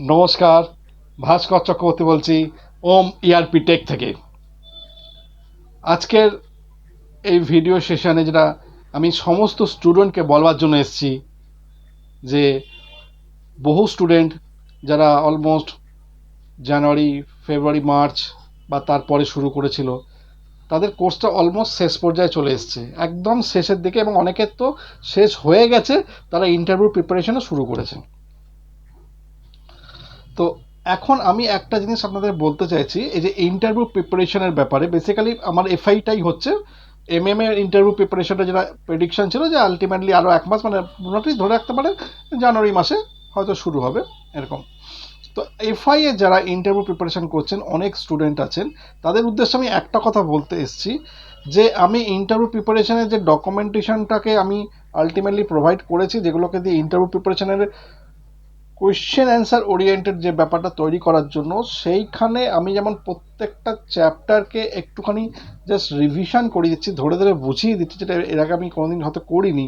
নমস্কার, ভাস্কর চক্রবর্তী বলছি ওম ERP take থেকে। আজকের এই ভিডিও সেশনে যেটা আমি সমস্ত স্টুডেন্টকে বলবার জন্য এসেছি যে বহু স্টুডেন্ট যারা অলমোস্ট জানুয়ারি, ফেব্রুয়ারি, মার্চ বা তারপরে শুরু করেছিল, তাদের কোর্সটা অলমোস্ট শেষ পর্যায়ে চলে এসছে, একদম শেষের দিকে, এবং অনেকের তো শেষ হয়ে গেছে, তারা ইন্টারভিউ প্রিপারেশনও শুরু করেছে। তো এখন আমি একটা জিনিস আপনাদের বলতে চাইছি, এই যে ইন্টারভিউ প্রিপারেশনের ব্যাপারে। বেসিক্যালি আমার এফআইটাই হচ্ছে এর ইন্টারভিউ প্রিপারেশনটা, যেটা প্রেডিকশন ছিল যে আলটিমেটলি আরও 1 মাস, মানে মোটামুটি ধরে রাখতে পারে জানুয়ারি মাসে হয়তো শুরু হবে এরকম। তো এফআই এ যারা ইন্টারভিউ প্রিপারেশন করছেন, অনেক স্টুডেন্ট আছেন, তাদের উদ্দেশ্যে আমি একটা কথা বলতে এসেছি যে আমি ইন্টারভিউ প্রিপারেশনের যে ডকুমেন্টেশনটাকে আমি আলটিমেটলি প্রোভাইড করেছি, যেগুলোকে দিয়ে ইন্টারভিউ প্রিপারেশনের কোয়েশ্চেন অ্যান্সার ওরিয়েন্টেড যে ব্যাপারটা তৈরি করার জন্য, সেইখানে আমি যেমন প্রত্যেকটা চ্যাপ্টারকে একটুখানি জাস্ট রিভিশন করিয়ে দিচ্ছি, ধরে ধরে বুঝিয়ে দিচ্ছি, যেটা এর আগে আমি কোনোদিন হয়তো করিনি।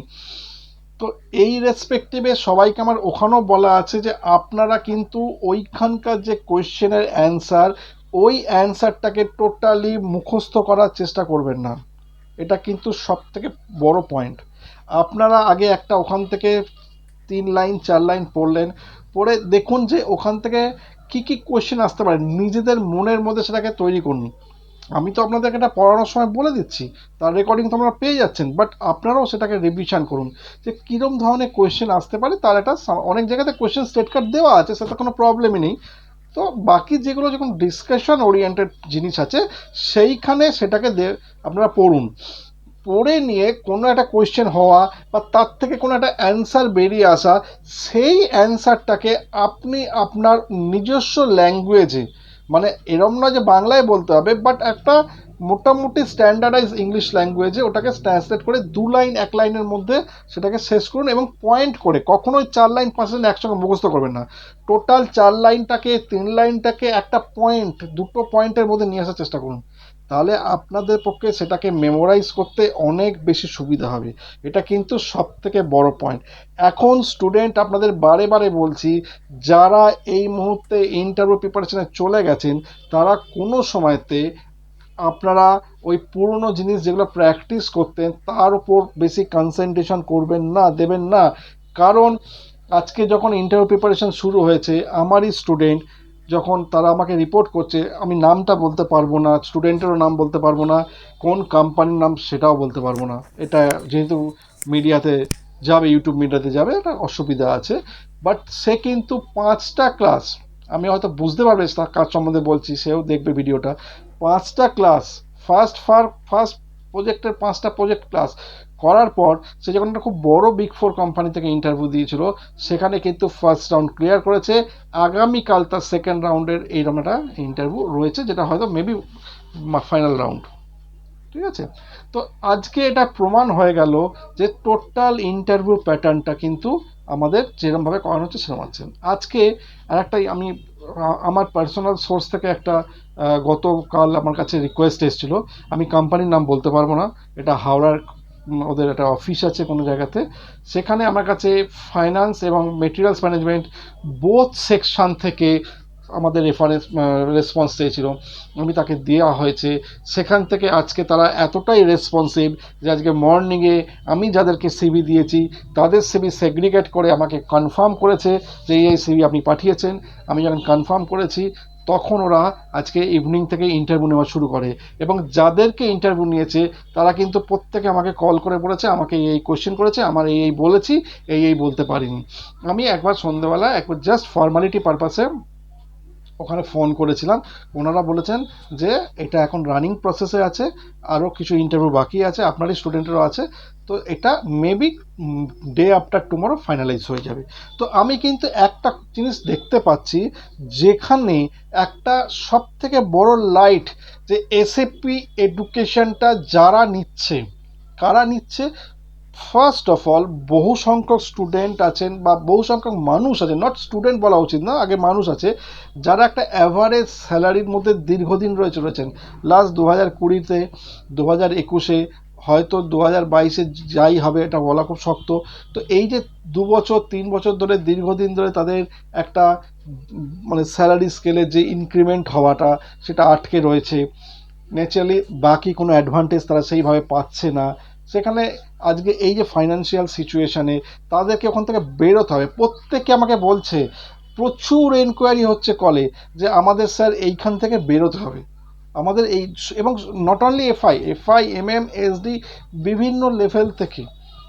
তো এই রেসপেক্টিভে সবাইকে আমার ওখানেও বলা আছে যে আপনারা কিন্তু ওইখানকার যে কোয়েশ্চেনের অ্যান্সার, ওই অ্যান্সারটাকে টোটালি মুখস্থ করার চেষ্টা করবেন না। এটা কিন্তু সব থেকে বড় পয়েন্ট। আপনারা আগে একটা ওখান থেকে 3 লাইন 4 লাইন পড়লেন, পড়ে দেখুন যে ওখান থেকে কি কি কোয়েশ্চেন আসতে পারে, নিজেদের মনের মধ্যে সেটাকে তৈরি করুন। আমি তো আপনাদেরকে এটা পড়ানোর সময় বলে দিচ্ছি, তার রেকর্ডিং তো আপনারা পেয়ে যাচ্ছেন, বাট আপনারাও সেটাকে রিভিশন করুন যে কীরকম ধরনের কোয়েশ্চেন আসতে পারে। তার একটা অনেক জায়গাতে কোয়েশ্চেন স্টেট কার্ড দেওয়া আছে, সেটা কোনো প্রবলেমই নেই। তো বাকি যেগুলো যখন ডিসকাশন ওরিয়েন্টেড জিনিস আছে, সেইখানে সেটাকে আপনারা পড়ুন। পড়ে নিয়ে কোনো একটা কোয়েশ্চেন হওয়া বা তার থেকে কোনো একটা অ্যান্সার বেরিয়ে আসা, সেই অ্যান্সারটাকে আপনি আপনার নিজস্ব ল্যাঙ্গুয়েজে, মানে এরম না যে বাংলায় বলতে হবে, বাট একটা মোটামুটি স্ট্যান্ডার্ডাইজ ইংলিশ ল্যাঙ্গুয়েজে ওটাকে ট্রান্সলেট করে 2 লাইন 1 লাইনের মধ্যে সেটাকে শেষ করুন, এবং পয়েন্ট করে। কখনোই 4 লাইন 5 লাইন একসঙ্গে মুখস্থ করবেন না। টোটাল 4 লাইনটাকে 3 লাইনটাকে একটা পয়েন্ট, দুটো পয়েন্টের মধ্যে নিয়ে আসার চেষ্টা করুন। তাহলে আপনাদের পক্ষে সেটাকে মেমোরাইজ করতে অনেক বেশি সুবিধা হবে। এটা কিন্তু সব থেকে বড় পয়েন্ট। এখন স্টুডেন্ট আপনাদের বারে বারে বলছি, যারা এই মুহূর্তে ইন্টারভিউ প্রিপারেশনে চলে গেছেন, তারা কোনো সময়তে আপনারা ওই পুরনো জিনিস যেগুলো প্র্যাকটিস করতেন, তার উপর বেশি কনসেন্ট্রেশন করবেন না, দেবেন না। কারণ আজকে যখন ইন্টারভিউ প্রিপারেশন শুরু হয়েছে, আমারই স্টুডেন্ট যখন তারা আমাকে রিপোর্ট করছে, আমি নামটা বলতে পারবো না, স্টুডেন্টেরও নাম বলতে পারবো না, কোন কোম্পানির নাম সেটাও বলতে পারবো না। এটা যেহেতু মিডিয়াতে যাবে, ইউটিউব মিডিয়াতে যাবে, এটা অসুবিধা আছে। বাট সে কিন্তু 5টা ক্লাস, আমি হয়তো বুঝতে পারবে তার কাজ সম্বন্ধে বলছি, সেও দেখবে ভিডিওটা। 5টা ক্লাস, ফার্স্ট প্রজেক্টের 5টা প্রজেক্ট ক্লাস করার পর সে যখন একটা খুব বড় বিগ 4 কোম্পানি থেকে ইন্টারভিউ দিয়েছিল, সেখানে কিন্তু ফার্স্ট রাউন্ড ক্লিয়ার করেছে। আগামীকাল তার সেকেন্ড রাউন্ডের এইরকম একটা ইন্টারভিউ রয়েছে, যেটা হয়তো মেবি ফাইনাল রাউন্ড। ঠিক আছে? তো আজকে এটা প্রমাণ হয়ে গেল যে টোটাল ইন্টারভিউ প্যাটার্নটা কিন্তু আমাদের যেরকমভাবে করানো হচ্ছে সেরকম আছে। আজকে আর একটাই আমি আমার পার্সোনাল সোর্স থেকে একটা গতকাল আমার কাছে রিকোয়েস্ট এসেছিলো, আমি কোম্পানির নাম বলতে পারবো না, এটা হাওড়ার ওদের একটা অফিস আছে কোনো জায়গাতে, সেখানে আমার কাছে ফাইন্যান্স এবং মেটেরিয়ালস ম্যানেজমেন্ট বোথ সেকশন থেকে আমাদের রেসপন্স চেয়েছিল, আমি তাকে দেওয়া হয়েছে। সেখান থেকে আজকে তারা এতটাই রেসপন্সিভ যে আজকে মর্নিংয়ে আমি যাদেরকে সিভি দিয়েছি, তাদের সিভি সেগ্রিগেট করে আমাকে কনফার্ম করেছে যে এই সিভি আপনি পাঠিয়েছেন। আমি যখন কনফার্ম করেছি, তখন ওরা আজকে ইভিনিং থেকে ইন্টারভিউ নেওয়া শুরু করে, এবং যাদেরকে ইন্টারভিউ নিয়েছে তারা কিন্তু প্রত্যেকে আমাকে কল করে বলেছে, আমাকে এই কোয়েশ্চেন করেছে, আমার এই বলেছি, এই বলতে পারিনি। আমি একবার সন্ধ্যেবেলা একবার জাস্ট ফর্মালিটি পারপাসে ওখানে ফোন করেছিলাম। ওনারা বলেছেন যে এটা এখন রানিং প্রসেসে আছে, আরও কিছু ইন্টারভিউ বাকি আছে, আপনারই স্টুডেন্টেরও আছে, তো এটা maybe day after tomorrow finalise হয়ে যাবে। তো আমি কিন্তু একটা জিনিস দেখতে পাচ্ছি, যেখানে একটা সব থেকে বড় লাইট, যে এসএপি এডুকেশনটা যারা নিচ্ছে, কারা নিচ্ছে, ফার্স্ট অফ অল বহু সংখ্যক স্টুডেন্ট আছেন বা বহু সংখ্যক মানুষ আছেন, নট স্টুডেন্ট বলা উচিত না, আগে মানুষ আছে, যারা একটা অ্যাভারেজ স্যালারির মধ্যে দীর্ঘদিন রয়েছেন। লাস্ট 2020-তে 2021-এ হয়তো 2022-এ যাই হবে এটা বলা খুব শক্ত। তো এই যে 2 বছর 3 বছর ধরে দীর্ঘদিন ধরে তাদের একটা মানে স্যালারি স্কেলে যে ইনক্রিমেন্ট হওয়াটা সেটা আটকে রয়েছে, ন্যাচারালি বাকি কোনো অ্যাডভান্টেজ তারা সেইভাবে পাচ্ছে না, সেখানে আজকে এই যে ফাইন্যান্সিয়াল সিচুয়েশানে তাদেরকে ওখান থেকে বেরোতে হবে। প্রত্যেকে আমাকে বলছে, প্রচুর এনকোয়ারি হচ্ছে কলে যে আমাদের স্যার এইখান থেকে বেরোতে হবে আমাদের এই, এবং নট অনলি এফআই এসডি বিভিন্ন লেভেল থেকে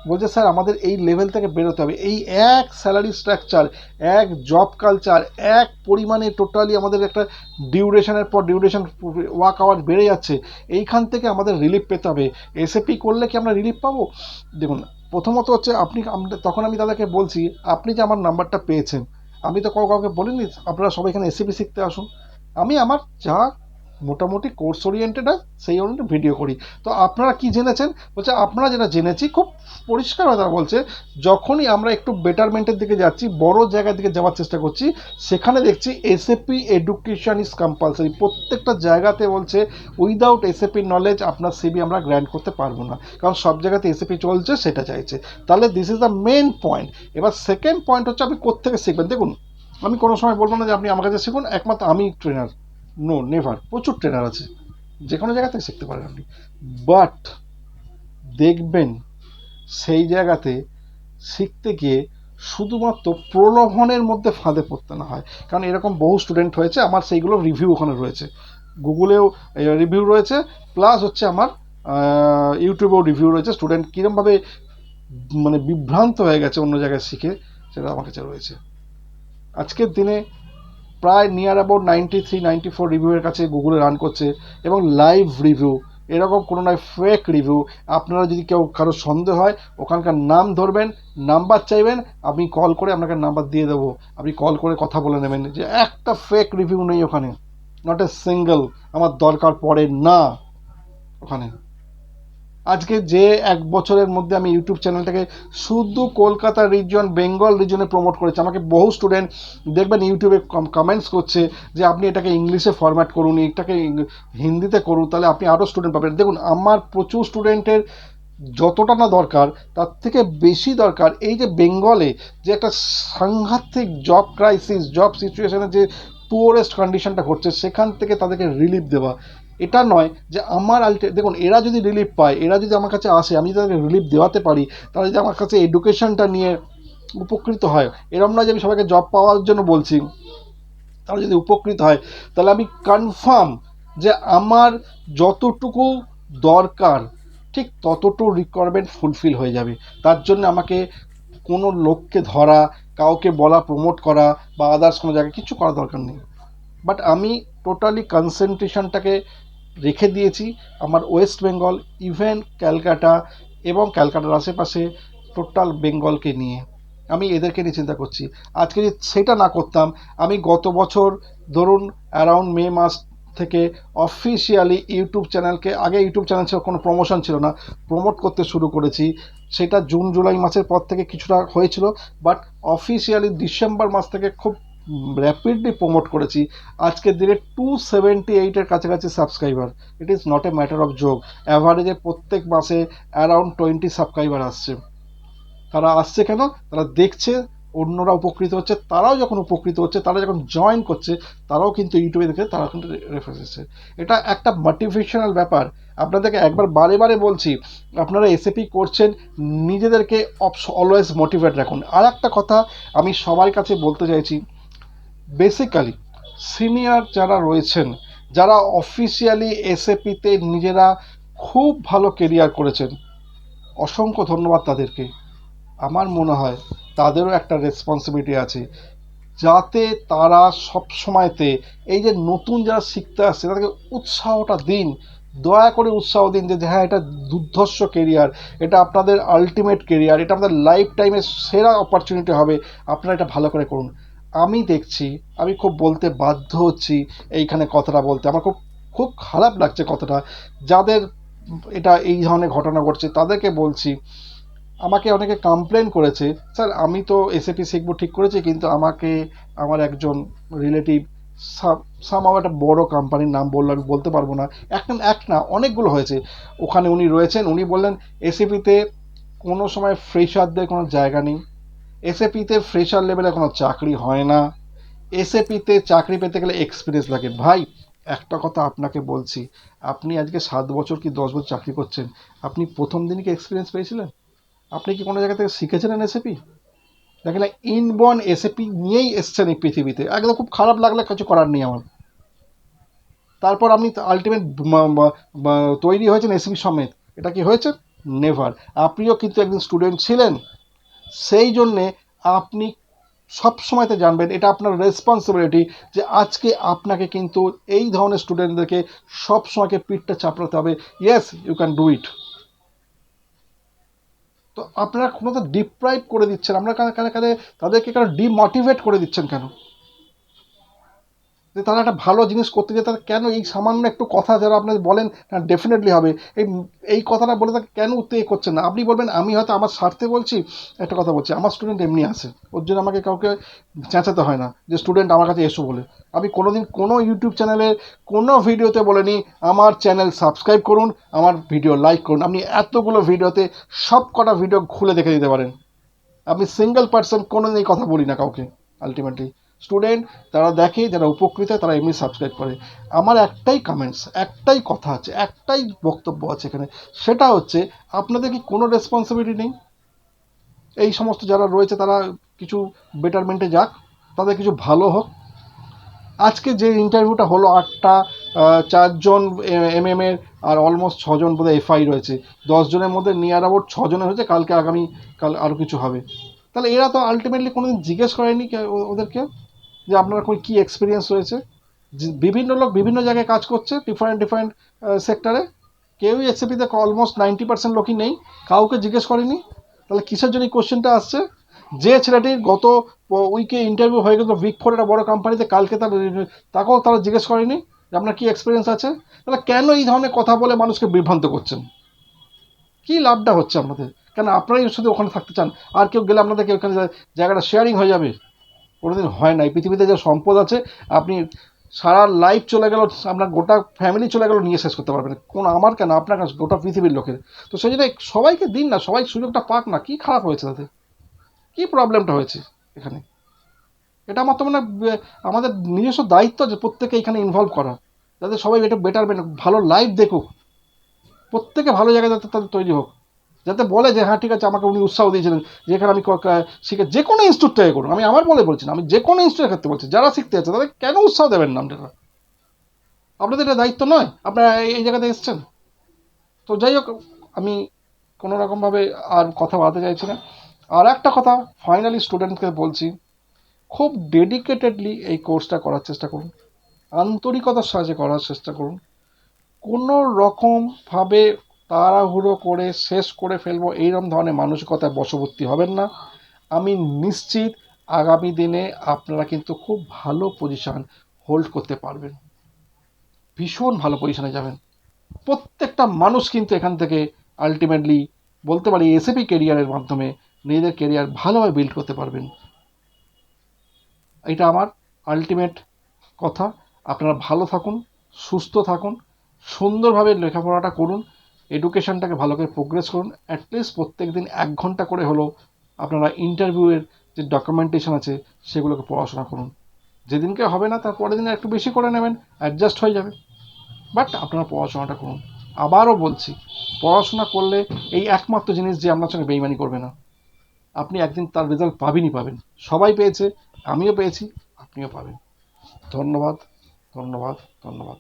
বলছে স্যার আমাদের এই লেভেল থেকে বেরোতে হবে। এই এক স্যালারি স্ট্রাকচার, এক জব কালচার, এক পরিমাণে টোটালি আমাদের একটা ডিউরেশনের পর ডিউরেশন ওয়ার্ক আওয়ার বেড়ে যাচ্ছে, এইখান থেকে আমাদের রিলিফ পেতে হবে। এসএপি করলে কি আমরা রিলিফ পাবো? দেখুন, প্রথমত হচ্ছে তখন আমি তাদেরকে বলছি, আপনি যে আমার নাম্বারটা পেয়েছেন, আমি তো কাউকে বলিনি আপনারা সবাই এখানে এসএপি শিখতে আসুন। আমি আমার যা মোটামুটি কোর্স ওরিয়েন্টেড হয় সেই ওরিয়েন্টেড ভিডিও করি। তো আপনারা কি জেনেছেন? বলছে আপনারা যেটা জেনেছি খুব পরিষ্কারভাবে তারা বলছে, যখনই আমরা একটু বেটারমেন্টের দিকে যাচ্ছি, বড় জায়গার দিকে যাওয়ার চেষ্টা করছি, সেখানে দেখছি এসএপি এডুকেশন ইজ কম্পালসারি। প্রত্যেকটা জায়গাতে বলছে উইদাউট এসএপি নলেজ আপনার সিবি আমরা গ্র্যান্ড করতে পারবো না, কারণ সব জায়গাতে এসএপি চলছে সেটা চাইছে। তাহলে this is the main point. এবার সেকেন্ড পয়েন্ট হচ্ছে আপনি কোত্থেকে শিখবেন। দেখুন, আমি কোনো সময় বলবো না যে আপনি আমার কাছে শিখুন, একমাত্র আমি ট্রেনার, নো নেভার, প্রচুর ট্রেনার আছে, যে কোনো জায়গা থেকে শিখতে পারেন আপনি। বাট দেখবেন সেই জায়গাতে শিখতে গিয়ে শুধুমাত্র প্রলোভনের মধ্যে ফাঁদে পড়তে না হয়, কারণ এরকম বহু স্টুডেন্ট হয়েছে, আমার সেইগুলো রিভিউ ওখানে রয়েছে, গুগলেও রিভিউ রয়েছে, প্লাস হচ্ছে আমার ইউটিউবেও রিভিউ রয়েছে। স্টুডেন্ট কীরকমভাবে মানে বিভ্রান্ত হয়ে গেছে অন্য জায়গায় শিখে, সেটা আমার কাছে রয়েছে। আজকের দিনে প্রায় নিয়ার অ্যাবাউট 93-94 রিভিউয়ের কাছে গুগলে রান করছে, এবং লাইভ রিভিউ, এরকম কোনো নয় ফেক রিভিউ। আপনারা যদি কেউ কারো সন্দেহ হয়, ওখানকার নাম ধরবেন, নাম্বার চাইবেন, আমি কল করে আপনাকে নাম্বার দিয়ে দেবো, আপনি কল করে কথা বলে নেবেন, যে একটা ফেক রিভিউ নেই ওখানে, নট এ সিঙ্গেল, আমার দরকার পড়ে না ওখানে। আজকে যে 1 বছরের মধ্যে আমি ইউটিউব চ্যানেলটাকে শুধু কলকাতা রিজন, বেঙ্গল রিজনে প্রমোট করেছি, আমাকে বহু স্টুডেন্ট দেখবেন ইউটিউবে কমেন্টস করছে যে আপনি এটাকে ইংলিশে ফরম্যাট করুন, এটাকে হিন্দিতে করুন, তাহলে আপনি আরও স্টুডেন্ট পাবেন। দেখুন, আমার প্রচুর স্টুডেন্টের যতটা না দরকার তার থেকে বেশি দরকার এই যে বেঙ্গলে যে একটা সাংঘাতিক জব ক্রাইসিস, জব সিচুয়েশনে যে পুয়ারেস্ট কন্ডিশনটা ঘটছে, সেখান থেকে তাদেরকে রিলিফ দেওয়া। এটা নয় যে আমার দেখুন, এরা যদি রিলিফ পায়, এরা যদি আমার কাছে আসে, আমি যদি তাদেরকে রিলিফ দেওয়াতে পারি, তারা যদি আমার কাছে এডুকেশনটা নিয়ে উপকৃত হয়, এরম নয় যে আমি সবাইকে জব পাওয়ার জন্য বলছি, তারা যদি উপকৃত হয়, তাহলে আমি কনফার্ম যে আমার যতটুকু দরকার ঠিক ততটুকু রিকোয়ারমেন্ট ফুলফিল হয়ে যাবে। তার জন্য আমাকে কোনো লোককে ধরা, কাউকে বলা, প্রমোট করা বা আদার্স কোনো জায়গায় কিছু করা দরকার নেই। বাট আমি টোটালি কনসেন্ট্রেশনটাকে রেখে দিয়েছি আমার ওয়েস্ট বেঙ্গল, ইভেন ক্যালকাটা এবং ক্যালকাটার আশেপাশে টোটাল বেঙ্গলকে নিয়ে, আমি এদেরকে নিয়ে চিন্তা করছি। আজকে যদি সেটা না করতাম, আমি গত বছর ধরুন অ্যারাউন্ড মে মাস থেকে অফিসিয়ালি ইউটিউব চ্যানেলকে, আগে ইউটিউব চ্যানেল ছিল, কোনো প্রমোশন ছিল না, প্রমোট করতে শুরু করেছি। সেটা জুন জুলাই মাসের পর থেকে কিছুটা হয়েছিল, বাট অফিসিয়ালি ডিসেম্বর মাস থেকে খুব র্যাপিডলি প্রমোট করেছি। আজকের দিনে 278-এর কাছাকাছি subscriber. It is not a matter of joke. অ্যাভারেজে প্রত্যেক মাসে অ্যারাউন্ড 20 সাবস্ক্রাইবার আসছে। তারা আসছে কেন? তারা দেখছে অন্যরা উপকৃত হচ্ছে, তারাও যখন উপকৃত হচ্ছে, তারা যখন জয়েন করছে, তারাও কিন্তু ইউটিউবে দেখে তারা কিন্তু রেফারেন্স দিচ্ছে। এটা একটা মোটিভেশনাল ব্যাপার। আপনাদেরকে একবার বারে বারে বলছি, আপনারা এসএপি করছেন, নিজেদেরকে অলওয়েজ মোটিভেট রাখুন। আর একটা কথা আমি সবার কাছে বলতে চাইছি, বেসিক্যালি সিনিয়র যারা রয়েছেন, যারা অফিসিয়ালি এসএপিতে নিজেরা খুব ভালো কেরিয়ার করেছেন, অসংখ্য ধন্যবাদ তাদেরকে। আমার মনে হয় তাদেরও একটা রেসপন্সিবিলিটি আছে, যাতে তারা সব সময়তে এই যে নতুন যারা শিখতে আসছে তাদেরকে উৎসাহটা দিন, দয়া করে উৎসাহ দিন যে হ্যাঁ, এটা দুর্ধর্ষ কেরিয়ার, এটা আপনাদের আলটিমেট কেরিয়ার, এটা আপনাদের লাইফ টাইমের সেরা অপরচুনিটি হবে, আপনারা এটা ভালো করে করুন। আমি দেখছি, আমি খুব বলতে বাধ্য হচ্ছি এইখানে কথাটা বলতে, আমার খুব খুব খারাপ লাগছে কথাটা, যাদের এটা এই ধরনের ঘটনা ঘটছে তাদেরকে বলছি। আমাকে অনেকে কমপ্লেন করেছে, স্যার আমি তো এসএপি শিখবো ঠিক করেছি, কিন্তু আমাকে আমার একজন রিলেটিভ সামাও একটা বড় কোম্পানির নাম বললে আমি বলতে পারবো না, এক না অনেকগুলো হয়েছে, ওখানে উনি রয়েছেন। উনি বললেন এসএপিতে কোনো সময় ফ্রেশারদের কোনো জায়গা নেই, এসএপিতে ফ্রেশার লেভেলে কোনো চাকরি হয় না, এসএপিতে চাকরি পেতে গেলে এক্সপিরিয়েন্স লাগে। ভাই একটা কথা আপনাকে বলছি, আপনি আজকে 7 বছর কি 10 বছর চাকরি করছেন, আপনি প্রথম দিনই কি এক্সপিরিয়েন্স পেয়েছিলেন? আপনি কি কোনো জায়গা থেকে শিখেছিলেন এসএপি? দেখেন ইনবর্ন এসএপি নিয়েই এসছেন এই পৃথিবীতে, একদম খুব খারাপ লাগলে কিছু করার নেই আমার। তারপর আপনি আলটিমেট তৈরি হয়েছেন এসএপি সমেত, এটা কি হয়েছে? নেভার। আপনিও কিন্তু একদিন স্টুডেন্ট ছিলেন, সেই জন্যে আপনি সব সময়তে জানবেন এটা আপনার রেসপন্সিবিলিটি যে আজকে আপনাকে কিন্তু এই ধরনের স্টুডেন্টদেরকে সব সময়কে পিঠটা চাপড়াতে হবে, yes you can do it. তো আপনারা কোনো তো ডিপ্রাইভ করে দিচ্ছেন, আপনারা তাদেরকে কেন ডিমোটিভেট করে দিচ্ছেন কেন? যে তারা একটা ভালো জিনিস করতে যেয়ে তারা কেন এই সামান্য একটু কথা যারা আপনাদের বলেন হ্যাঁ ডেফিনেটলি হবে, এই এই কথাটা বলে তাকে কেন উত্তেজ করছেন না? আপনি বলবেন আমি হয়তো আমার স্বার্থে বলছি, একটা কথা বলছি, আমার স্টুডেন্ট এমনি আছে, ওর জন্য আমাকে কাউকে চেঁচাতে হয় না যে স্টুডেন্ট আমার কাছে এসো বলে। আমি কোনোদিন কোনো ইউটিউব চ্যানেলে কোনো ভিডিওতে বলিনি আমার চ্যানেল সাবস্ক্রাইব করুন, আমার ভিডিও লাইক করুন। আপনি এতগুলো ভিডিওতে সব কটা ভিডিও খুলে দেখে দিতে পারেন, আমি সিঙ্গেল পার্সন কোনোদিন এই কথা বলি না কাউকে। আলটিমেটলি স্টুডেন্ট তারা দেখে, যারা উপকৃত হয় তারা এমনি সাবস্ক্রাইব করে। আমার একটাই কমেন্টস, একটাই কথা আছে, একটাই বক্তব্য আছে এখানে, সেটা হচ্ছে আপনাদের কি কোনো রেসপন্সিবিলিটি নেই? এই সমস্ত যারা রয়েছে তারা কিছু বেটারমেন্টে যাক, তাদের কিছু ভালো হোক। আজকে যে ইন্টারভিউটা হলো 8টা, 4জন এমএম এর আর অলমোস্ট 6জন বোধহয় এফআই রয়েছে, 10জনের মধ্যে নিয়ার অ্যাবাউট 6জনের হয়েছে, কালকে আগামী কাল আরও কিছু হবে। তাহলে এরা তো আলটিমেটলি কোনোদিন জিজ্ঞেস করেনি ওদেরকে যে আপনার কী এক্সপিরিয়েন্স রয়েছে। বিভিন্ন লোক বিভিন্ন জায়গায় কাজ করছে, ডিফারেন্ট ডিফারেন্ট সেক্টরে, কেউই এসএপিতে অলমোস্ট 90% লোকই নেই, কাউকে জিজ্ঞেস করেনি। তাহলে কিসের জন্য এই কোশ্চেনটা আসছে? যে ছেলেটির গত উইকে ইন্টারভিউ হয়ে গেল বিগ 4 একটা বড় কোম্পানিতে, কালকে তাকেও তারা জিজ্ঞেস করেনি যে আপনার কী এক্সপিরিয়েন্স আছে? তাহলে কেন এই ধরনের কথা বলে মানুষকে বিভ্রান্ত করছেন? কী লাভটা হচ্ছে আপনাদের? কেন আপনারাই শুধু ওখানে থাকতে চান, আর কেউ গেলে আপনাদেরকে ওখানে জায়গাটা শেয়ারিং হয়ে যাবে? কোনোদিন হয় না। এই পৃথিবীতে যে সম্পদ আছে, আপনি সারা লাইফ চলে গেল, আপনার গোটা ফ্যামিলি চলে গেল, নিয়ে শেষ করতে পারবেন না। কোন আমার কেন, আপনার কাছে, গোটা পৃথিবীর লোকের। তো সেই জন্য সবাইকে দিন না, সবাই সুযোগটা পাক না। কী খারাপ হয়েছে তাতে? কী প্রবলেমটা হয়েছে এখানে? এটা আমার তো মনে হয় আমাদের নিজস্ব দায়িত্ব যে প্রত্যেকে এখানে ইনভলভ করা, যাতে সবাই এটা বেটারমেন্ট ভালো লাইফ দেখুক, প্রত্যেকে ভালো জায়গায় যাতে তাদের তৈরি হোক, যাতে বলে যে হ্যাঁ ঠিক আছে, আমাকে উনি উৎসাহ দিয়েছিলেন যেখানে আমি শিখে যে কোনো ইনস্টিটিউট থেকে করুন, আমি আমার বলে বলছি না, আমি যে কোনো ইনস্টিটিউটের ক্ষেত্রে বলছি, যারা শিখতে যাচ্ছে তাদের কেন উৎসাহ দেবেন না আপনারা? আপনাদের এটা দায়িত্ব নয়? আপনারা এই জায়গাতে এসছেন। তো যাই হোক, আমি কোনো রকমভাবে আর কথা বাড়াতে চাইছি না। আর একটা কথা ফাইনালি স্টুডেন্টকে বলছি, খুব ডেডিকেটেডলি এই কোর্সটা করার চেষ্টা করুন, আন্তরিকতার সাহায্যে করার চেষ্টা করুন। কোনো রকমভাবে তাড়াহুড়ো করে শেষ করে ফেলবো এইরকম ধরনের মানসিকতায় বশবর্তী হবেন না। আমি নিশ্চিত আগামী দিনে আপনারা কিন্তু খুব ভালো পজিশন হোল্ড করতে পারবেন, ভীষণ ভালো পজিশনে যাবেন। প্রত্যেকটা মানুষ কিন্তু এখান থেকে আলটিমেটলি বলতে পারি এসএপি কেরিয়ারের মাধ্যমে নিজেদের কেরিয়ার ভালোভাবে বিল্ড করতে পারবেন। এটা আমার আলটিমেট কথা। আপনারা ভালো থাকুন, সুস্থ থাকুন, সুন্দরভাবে লেখাপড়াটা করুন, এডুকেশনটাকে ভালো করে প্রোগ্রেস করুন। অ্যাটলিস্ট প্রত্যেক দিন 1 ঘন্টা করে হলেও আপনারা ইন্টারভিউয়ের যে ডকুমেন্টেশন আছে সেগুলোকে পড়াশোনা করুন। যেদিনকে হবে না তার পরের দিন একটু বেশি করে নেবেন, অ্যাডজাস্ট হয়ে যাবে। বাট আপনারা পড়াশোনাটা করুন। আবারও বলছি, পড়াশোনা করলে এই একমাত্র জিনিস যে আপনার সঙ্গে বেইমানি করবে না, আপনি একদিন তার রেজাল্ট পাবেনই পাবেন। সবাই পেয়েছে, আমিও পেয়েছি, আপনিও পাবেন। ধন্যবাদ, ধন্যবাদ, ধন্যবাদ।